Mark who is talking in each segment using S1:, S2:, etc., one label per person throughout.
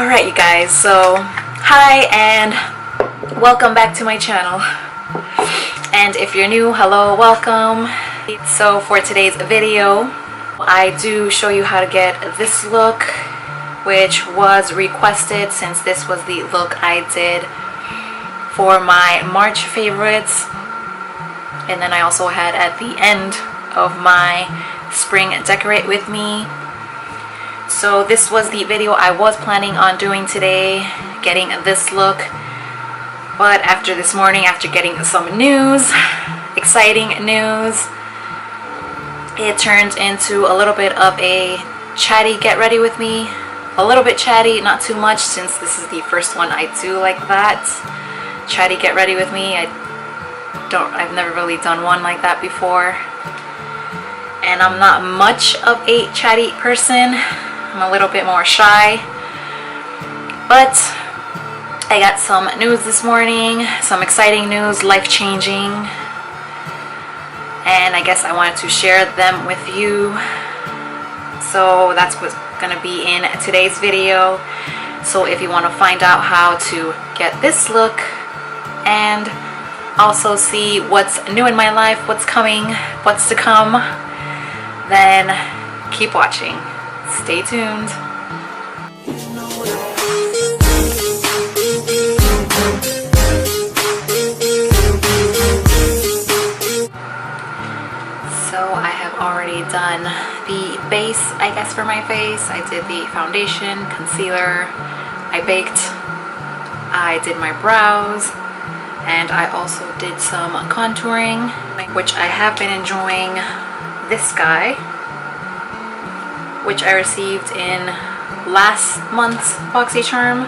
S1: Alright you guys, so hi and welcome back to my channel. And if you're new, hello, welcome. So for today's video, I do show you how to get this look, which was requested since this was the look I did for my March favorites. And then I also had at the end of my spring decorate with me. So this was the video I was planning on doing today, getting this look. But after this morning, after getting some news, exciting news, it turned into a little bit of a chatty get ready with me. A little bit chatty, not too much, since this is the first one I do like that. Chatty get ready with me. I've never really done one like that before. And I'm not much of a chatty person. I'm a little bit more shy, but I got some news this morning, some exciting news, life-changing, and I guess I wanted to share them with you. So that's what's gonna be in today's video. So if you want to find out how to get this look and also see what's new in my life, what's coming, what's to come, then keep watching. Stay tuned. So I have already done the base, I guess, for my face. I did the foundation, concealer, I baked, I did my brows, and I also did some contouring, which I have been enjoying this guy, which I received in last month's BoxyCharm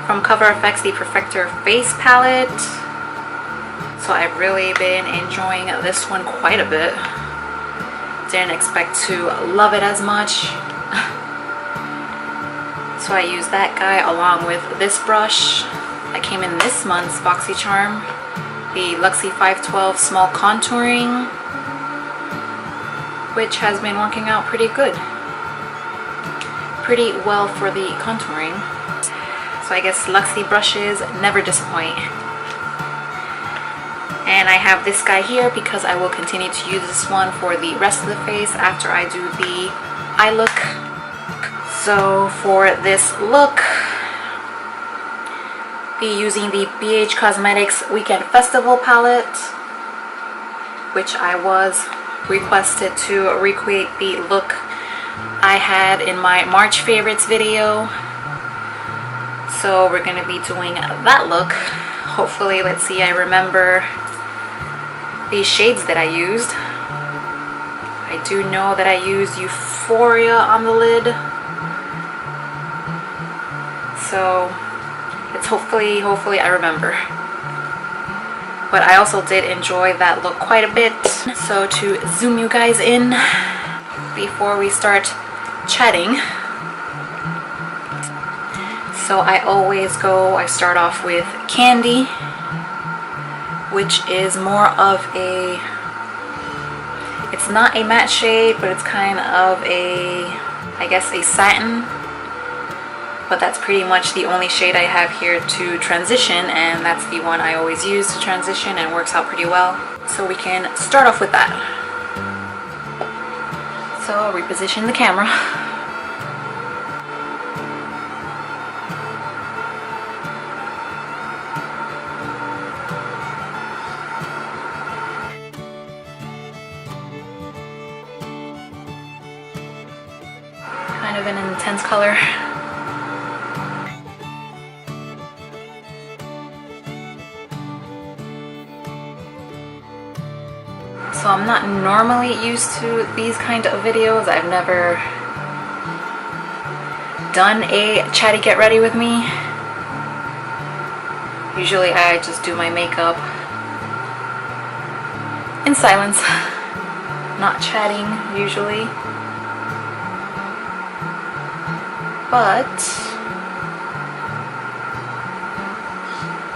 S1: from Cover FX, the Perfector Face Palette. So I've really been enjoying this one quite a bit. Didn't expect to love it as much. So I used that guy along with this brush that came in this month's BoxyCharm, the Luxie 512 Small Contouring, which has been working out pretty good, pretty well for the contouring. So I guess Luxie brushes never disappoint. And I have this guy here because I will continue to use this one for the rest of the face after I do the eye look. So for this look, be using the BH Cosmetics Weekend Festival palette, which I was requested to recreate the look I had in my March favorites video. So we're gonna be doing that look. Hopefully, let's see, I remember these shades that I used. I do know that I used Euphoria on the lid, so it's hopefully I remember. But I also did enjoy that look quite a bit. So to zoom you guys in before we start chatting. So I start off with Candy, which is more of a, it's not a matte shade, but it's kind of a, I guess, a satin. But that's pretty much the only shade I have here to transition, and that's the one I always use to transition and works out pretty well. So we can start off with that. So I'll reposition the camera. Kind of an intense color. So I'm not normally used to these kind of videos. I've never done a chatty get ready with me. Usually I just do my makeup in silence, not chatting usually. But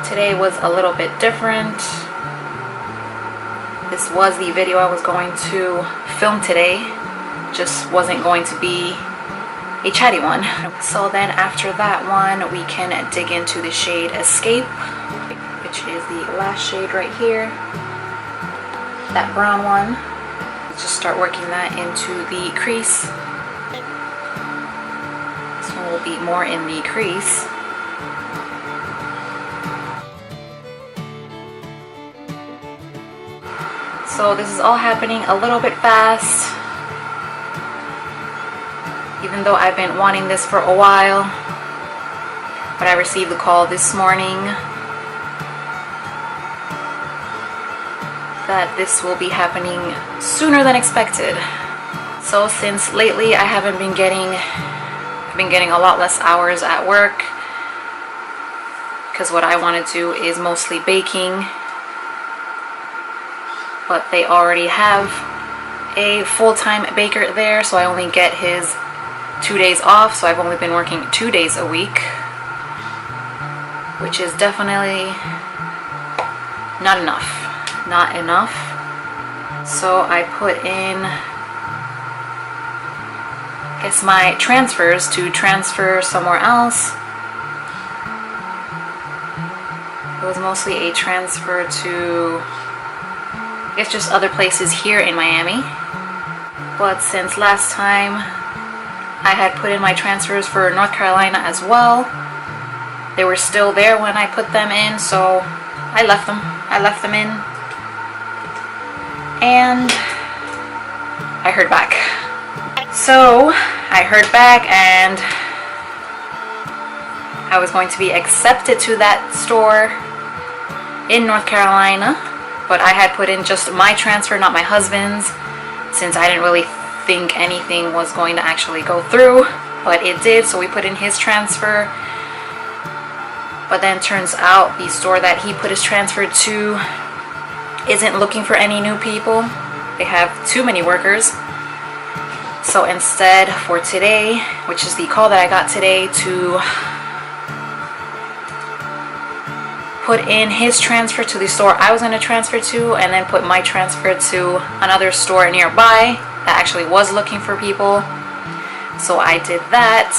S1: today was a little bit different. This was the video I was going to film today. Just wasn't going to be a Chatty one. So then after that one, we can dig into the shade Escape, which is the last shade right here, that brown one. Let's just start working that into the crease. This one will be more in the crease. So this is all happening a little bit fast, even though I've been wanting this for a while. But I received the call this morning that this will be happening sooner than expected. So since lately I've been getting a lot less hours at work, because what I want to do is mostly baking. But they already have a full-time baker there, so I only get his 2 days off, so I've only been working 2 days a week, which is definitely not enough. Not enough. So I put in, I guess, my transfers to transfer somewhere else. It was mostly a transfer to, I guess, just other places here in Miami. But since last time I had put in my transfers for North Carolina as well, they were still there when I put them in, so I left them in, and I heard back. So I heard back, and I was going to be accepted to that store in North Carolina. But I had put in just my transfer, not my husband's, since I didn't really think anything was going to actually go through. But it did, so we put in his transfer. But then turns out the store that he put his transfer to isn't looking for any new people. They have too many workers. So instead, for today, which is the call that I got today, to put in his transfer to the store I was going to transfer to, and then put my transfer to another store nearby that actually was looking for people. So I did that.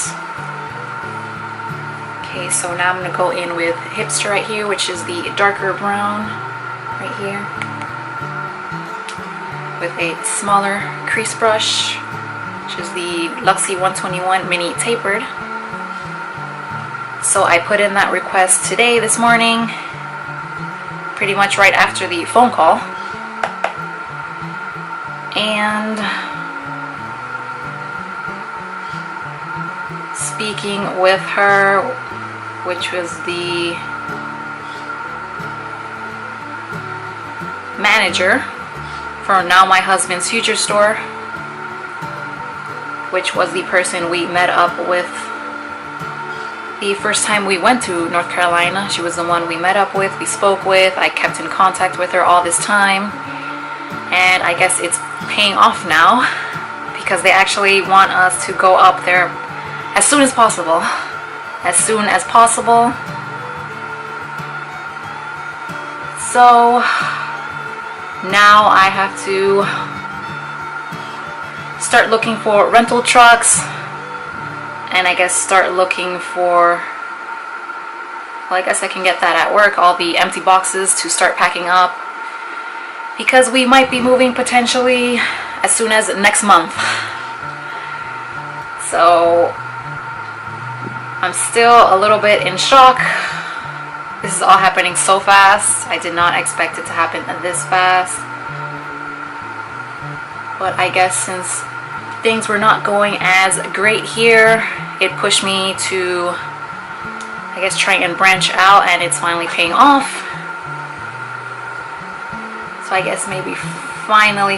S1: Okay, so now I'm going to go in with Hipster right here, which is the darker brown right here, with a smaller crease brush, which is the Luxie 121 Mini Tapered. So I put in that request today, this morning, pretty much right after the phone call. And speaking with her, which was the manager for now my husband's future store, which was the person we met up with the first time we went to North Carolina. She was the one we met up with, we spoke with. I kept in contact with her all this time, and I guess it's paying off now, because they actually want us to go up there as soon as possible. As soon as possible. So now I have to start looking for rental trucks, and I guess start looking for, well, I guess I can get that at work, all the empty boxes to start packing up, because we might be moving potentially as soon as next month. So I'm still a little bit in shock. This is all happening so fast. I did not expect it to happen this fast. But I guess since things were not going as great here, it pushed me to, I guess, try and branch out, and it's finally paying off. So I guess maybe finally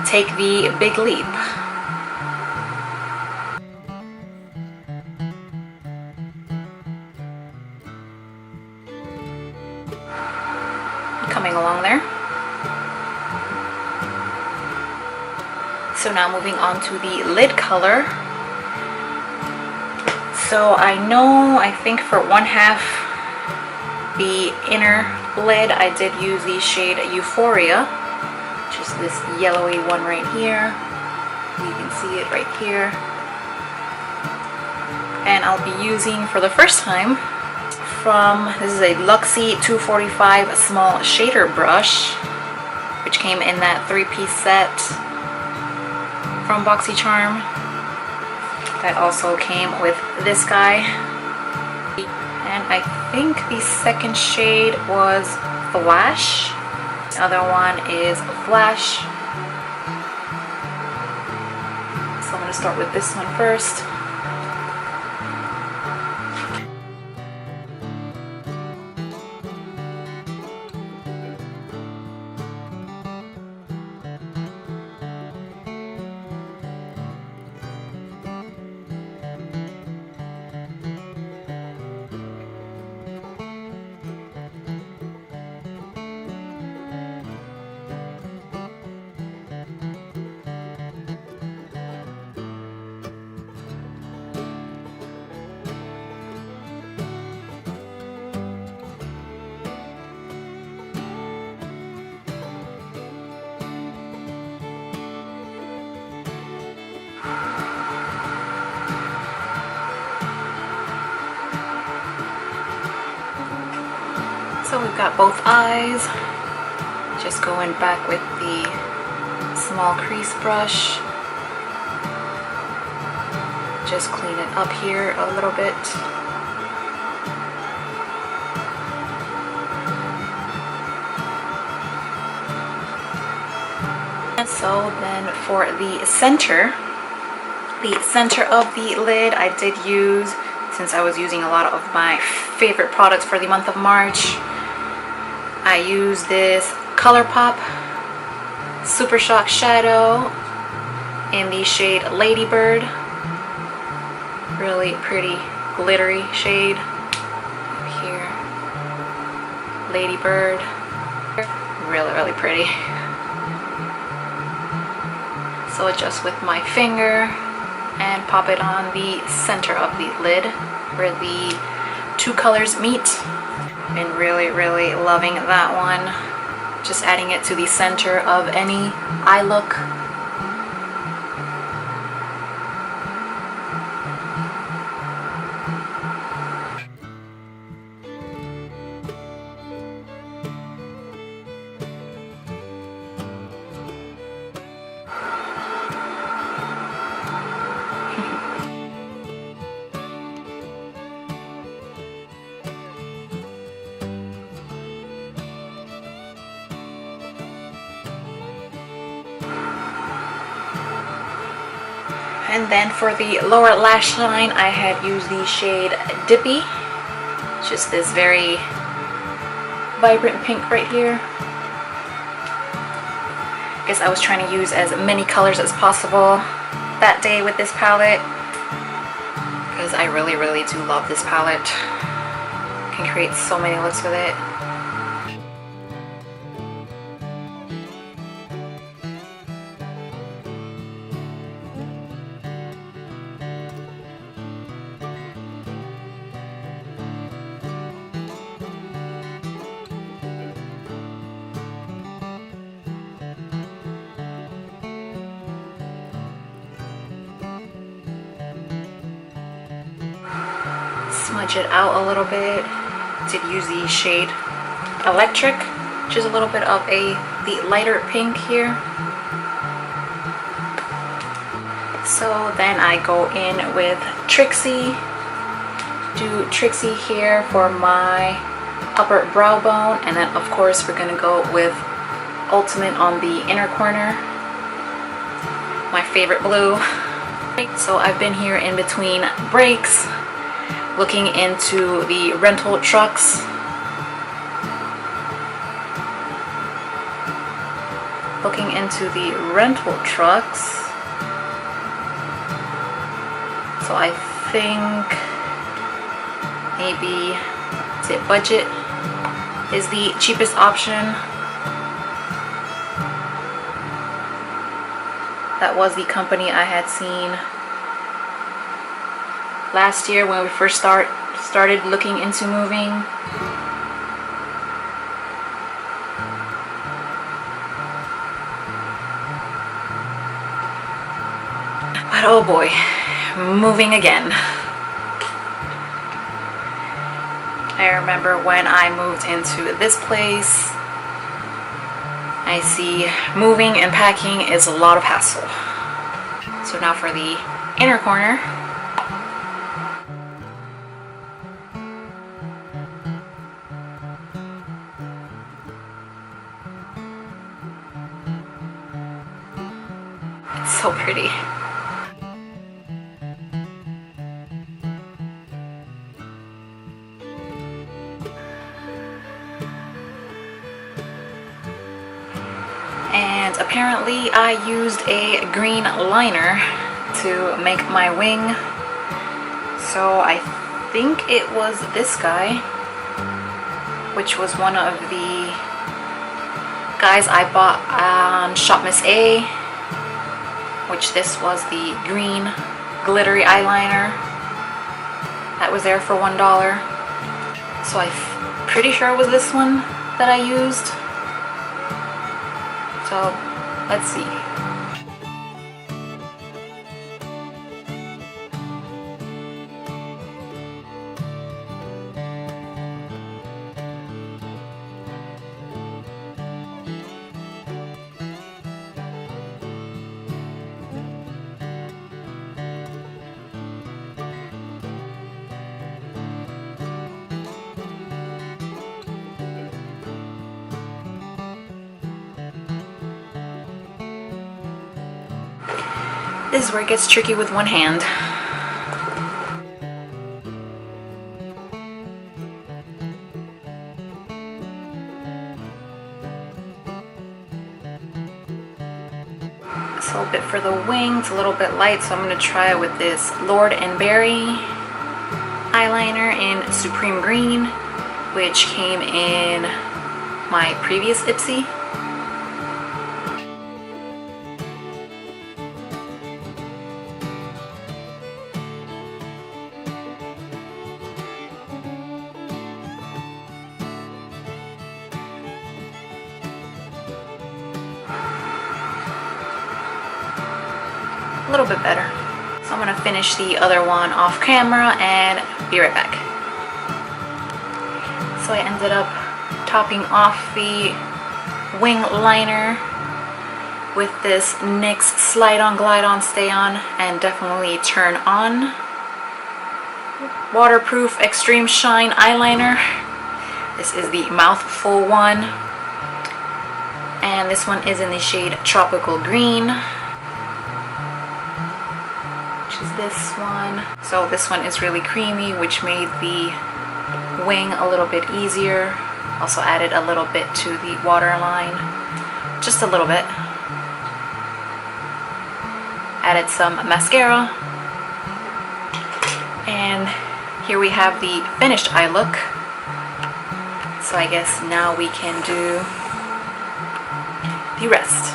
S1: take the big leap. Coming along there. So now moving on to the lid color. So I think for 1/2 the inner lid I did use the shade Euphoria, Just this yellowy one right here. You can see it right here. And I'll be using for the first time this is a Luxie 245 small shader brush, which came in that 3-piece set from BoxyCharm. That also came with this guy. And I think the second shade was Flash. The other one is Flash. So I'm going to start with this one first. So we've got both eyes. Just going back with the small crease brush. Just clean it up here a little bit. And so then for the center of the lid, I did use, since I was using a lot of my favorite products for the month of March, I used this ColourPop Super Shock Shadow in the shade Ladybird. Really pretty glittery shade here. Ladybird. Really pretty. So just with my finger and pop it on the center of the lid where the two colors meet. Been really loving that one. Just adding it to the center of any eye look. And then for the lower lash line, I had used the shade Dippy. Just this very vibrant pink right here. I guess I was trying to use as many colors as possible that day with this palette, because I really do love this palette. Can create so many looks with it. Smudge it out a little bit. Did use the shade Electric, which is a little bit of the lighter pink here. So then I go in with Trixie. Do Trixie here for my upper brow bone, and then of course we're gonna go with Ultimate on the inner corner. My favorite blue. So I've been here in between breaks, looking into the rental trucks. So I think maybe, is it Budget is the cheapest option. That was the company I had seen last year when we first started looking into moving. But oh boy, moving again. I remember when I moved into this place, I see moving and packing is a lot of hassle. So now for the inner corner. It's so pretty. And apparently I used a green liner to make my wing. So I think it was this guy, which was one of the guys I bought on Shop Miss A, which this was the green glittery eyeliner that was there for $1. So I'm pretty sure it was this one that I used. So let's see. This is where it gets tricky with one hand. So a bit for the wing, it's a little bit light, so I'm going to try it with this Lord and Berry eyeliner in Supreme Green, which came in my previous Ipsy. A little bit better. So I'm gonna finish the other one off camera and be right back. So I ended up topping off the wing liner with this NYX Slide On Glide On Stay On and Definitely Turn On waterproof extreme shine eyeliner. This is the mouthful one, and this one is in the shade Tropical Green, which is this one. So this one is really creamy, which made the wing a little bit easier. Also added a little bit to the waterline, just a little bit. Added some mascara, and here we have the finished eye look. So I guess now we can do the rest.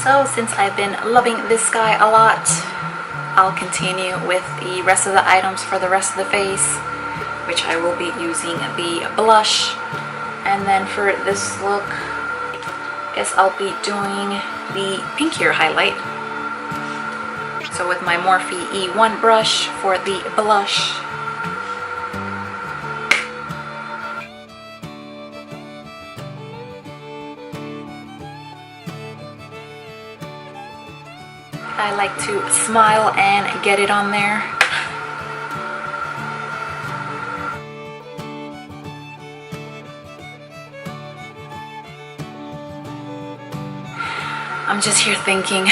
S1: So since I've been loving this guy a lot, I'll continue with the rest of the items for the rest of the face, which I will be using the blush. And then for this look, I guess I'll be doing the pinkier highlight. So with my Morphe E1 brush for the blush. I like to smile and get it on there. I'm just here thinking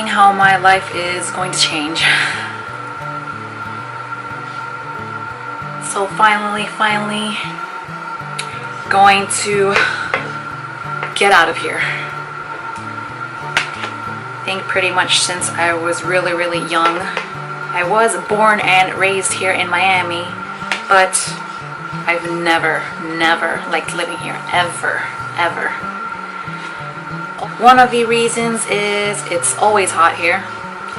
S1: how my life is going to change. So finally going to get out of here. I think pretty much since I was really young. I was born and raised here in Miami, but I've never liked living here, ever. One of the reasons is it's always hot here.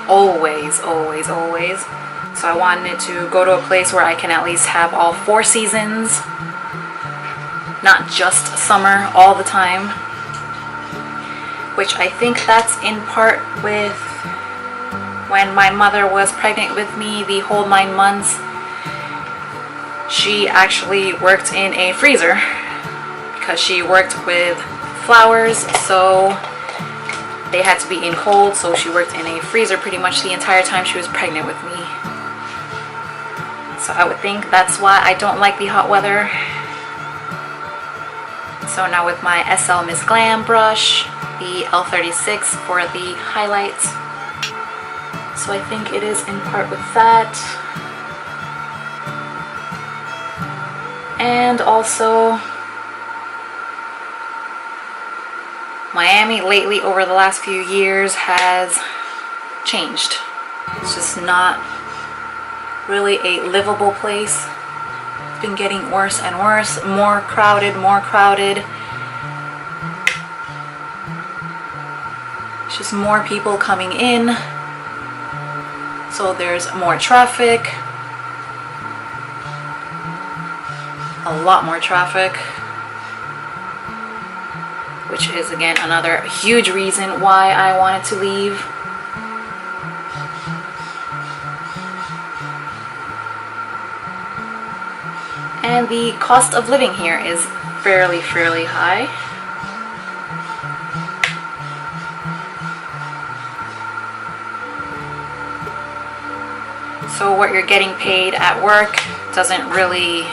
S1: Always. So I wanted to go to a place where I can at least have all 4 seasons, not just summer all the time. which I think that's in part with when my mother was pregnant with me the whole 9 months. She actually worked in a freezer because she worked with flowers, so they had to be in cold, so she worked in a freezer pretty much the entire time she was pregnant with me. So I would think that's why I don't like the hot weather. So now with my SL Miss Glam brush, the L36 for the highlights. So I think it is in part with that. And also, Miami lately over the last few years has changed. It's just not really a livable place. It's been getting worse and worse, more crowded, more crowded. It's just more people coming in, so there's more traffic, a lot more traffic, which is again another huge reason why I wanted to leave. And the cost of living here is fairly high. So what you're getting paid at work doesn't really,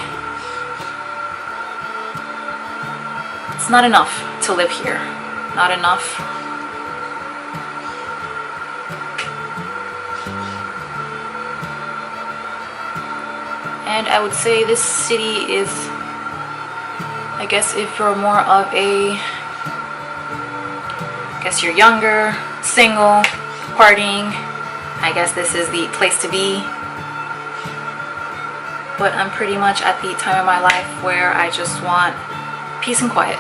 S1: it's not enough to live here. Not enough. And I would say this city is, I guess if you're more of a, I guess you're younger, single, partying, I guess this is the place to be. But I'm pretty much at the time of my life where I just want peace and quiet.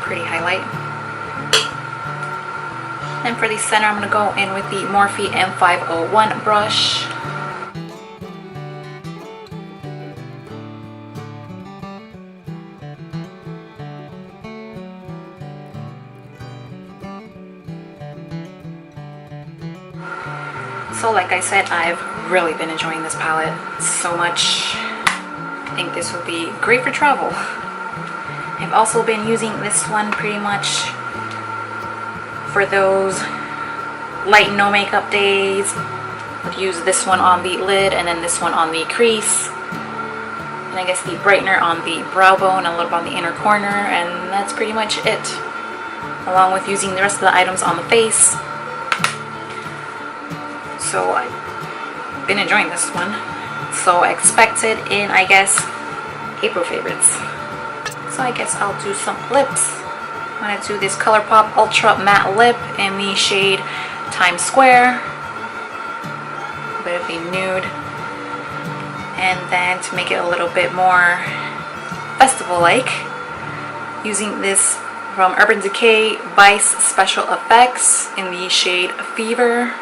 S1: Pretty highlight. And for the center, I'm going to go in with the Morphe M501 brush. So like I said, I've really been enjoying this palette so much. I think this would be great for travel. I've also been using this one pretty much for those light no makeup days. I'd use this one on the lid and then this one on the crease. And I guess the brightener on the brow bone and a little bit on the inner corner, and that's pretty much it. Along with using the rest of the items on the face. So I've been enjoying this one. So I expect it in, I guess, April favorites. So I guess I'll do some lips. I'm going to do this ColourPop Ultra Matte Lip in the shade Times Square. A bit of a nude. And then to make it a little bit more festival-like, using this from Urban Decay Vice Special Effects in the shade Fever.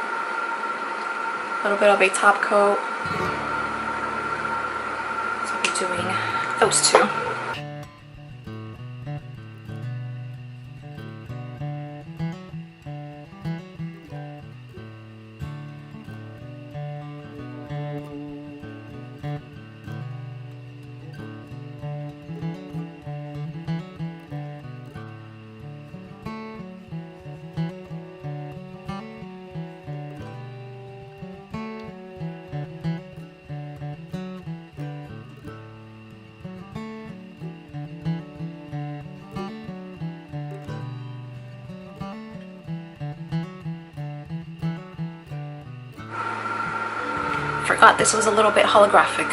S1: A little bit of a top coat. So I'll be doing those two. Forgot this was a little bit holographic.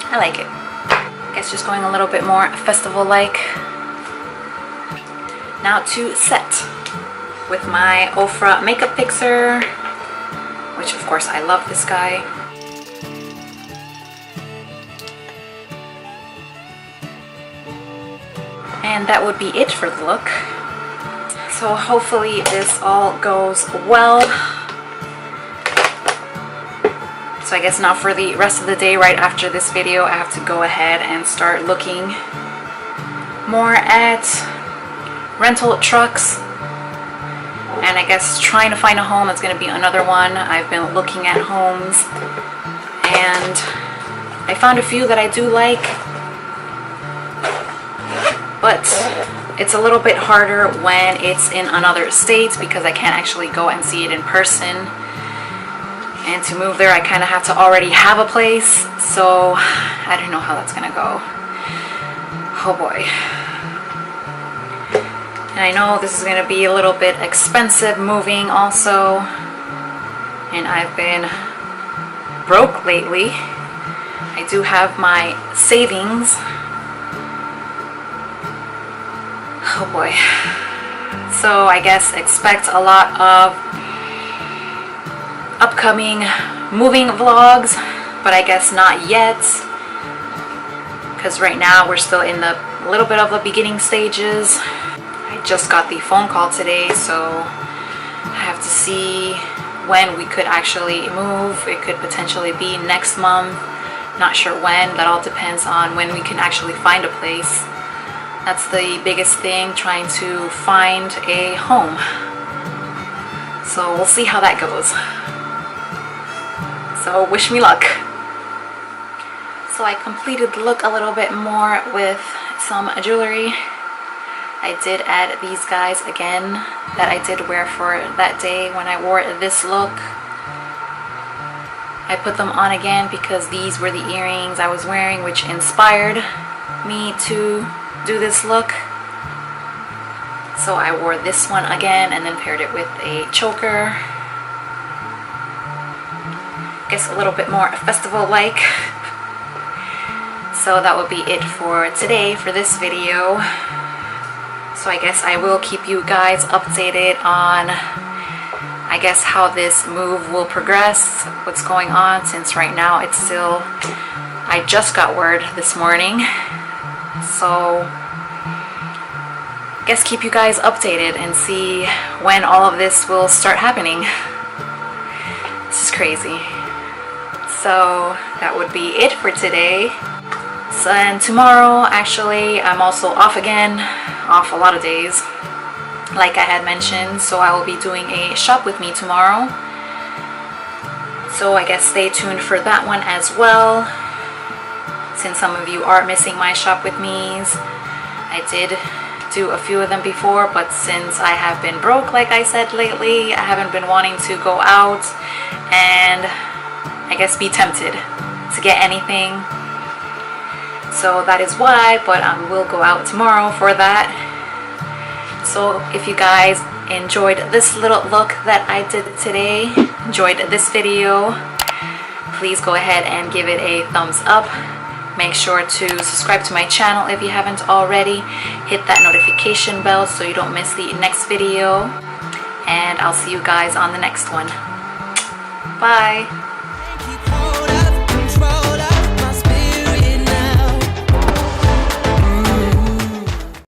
S1: I like it. I guess just going a little bit more festival-like. Now to set with my Ofra Makeup Fixer, which of course I love this guy. And that would be it for the look. So hopefully this all goes well. So I guess now for the rest of the day, right after this video, I have to go ahead and start looking more at rental trucks. And I guess trying to find a home, that's going to be another one. I've been looking at homes and I found a few that I do like, but it's a little bit harder when it's in another state because I can't actually go and see it in person. And to move there, I kind of have to already have a place, so I don't know how that's gonna go. Oh boy. And I know this is gonna be a little bit expensive moving also, and I've been broke lately. I do have my savings. Oh boy. So I guess expect a lot of upcoming moving vlogs, but I guess not yet, because right now we're still in the little bit of the beginning stages. I just got the phone call today, so I have to see when we could actually move. It could potentially be next month, not sure when. That all depends on when we can actually find a place. That's the biggest thing, trying to find a home. So we'll see how that goes. So wish me luck. So I completed the look a little bit more with some jewelry. I did add these guys again that I did wear for that day when I wore this look. I put them on again because these were the earrings I was wearing, which inspired me to do this look. So I wore this one again and then paired it with a choker. Guess a little bit more festival-like. So that would be it for today for this video. So I guess I will keep you guys updated on, I guess, how this move will progress, what's going on, since right now it's still, I just got word this morning. So I guess keep you guys updated and see when all of this will start happening. This is crazy. So that would be it for today. So, and tomorrow actually I'm also off again, off a lot of days like I had mentioned, so I will be doing a shop with me tomorrow. So I guess stay tuned for that one as well, since some of you are missing my shop with me's. I did do a few of them before, but since I have been broke, like I said lately, I haven't been wanting to go out and I guess be tempted to get anything. So that is why, but I will go out tomorrow for that. So if you guys enjoyed this little look that I did today, enjoyed this video, please go ahead and give it a thumbs up. Make sure to subscribe to my channel if you haven't already. Hit that notification bell so you don't miss the next video. And I'll see you guys on the next one. Bye!